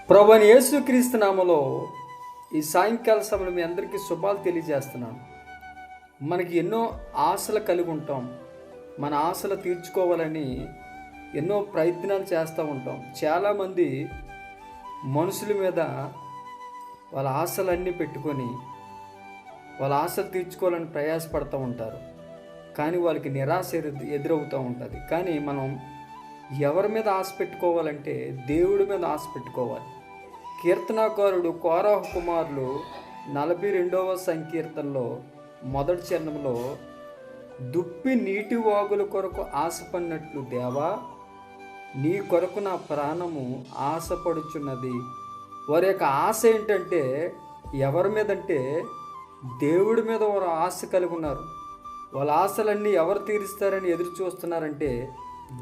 ప్రభువైన యేసుక్రీస్తు నామములో ఈ సాయంకాల సమయంలో మీ అందరికీ శుభాలు తెలియజేస్తున్నాను. మనకి ఎన్నో ఆశలు కలిగి ఉంటాం. మన ఆశలు తీర్చుకోవాలని ఎన్నో ప్రయత్నాలు చేస్తూ ఉంటాం. చాలామంది మనుషుల మీద వాళ్ళ ఆశలన్నీ పెట్టుకొని వాళ్ళ ఆశలు తీర్చుకోవాలని ప్రయాసపడుతూ ఉంటారు. కానీ వాళ్ళకి నిరాశ ఎదురవుతూ ఉంటుంది. కానీ మనం ఎవరి మీద ఆశ పెట్టుకోవాలంటే దేవుడి మీద ఆశ పెట్టుకోవాలి. కీర్తనాకారుడు కోరాహు కుమారులు 42వ సంకీర్తనలో మొదటి చరణంలో, దుప్పి నీటి వాగుల కొరకు ఆశపడినట్లు దేవా, నీ కొరకు నా ప్రాణము ఆశపడుచున్నది. వారి యొక్క ఆశ ఏంటంటే ఎవరి మీదంటే దేవుడి మీద వారు ఆశ కలిగి ఉన్నారు. వాళ్ళ ఆశలన్నీ ఎవరు తీరుస్తారని ఎదురు చూస్తున్నారంటే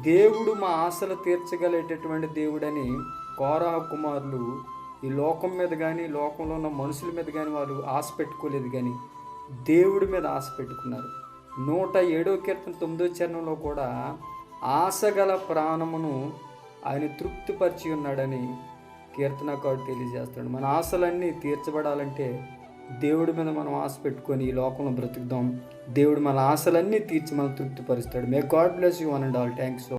దేవుడు మా ఆశలు తీర్చగలిగేటటువంటి దేవుడని కోరాహు కుమారులు ఈ లోకం మీద కానీ లోకంలో ఉన్న మనుషుల మీద కానీ వారు ఆశ పెట్టుకోలేదు, కానీ దేవుడి మీద ఆశ పెట్టుకున్నారు. 107వ కీర్తన 9వ చరణంలో కూడా ఆశగల ప్రాణమును ఆయన తృప్తిపరిచి ఉన్నాడని కీర్తనకారుడు తెలియజేస్తాడు. మన ఆశలన్నీ తీర్చబడాలంటే దేవుడి మీద మనం ఆశ పెట్టుకొని ఈ లోకంలో బ్రతుకుదాం. దేవుడు మన ఆశలన్నీ తీర్చి మనం తృప్తిపరుస్తాడు. May God bless you one and all. Thanks.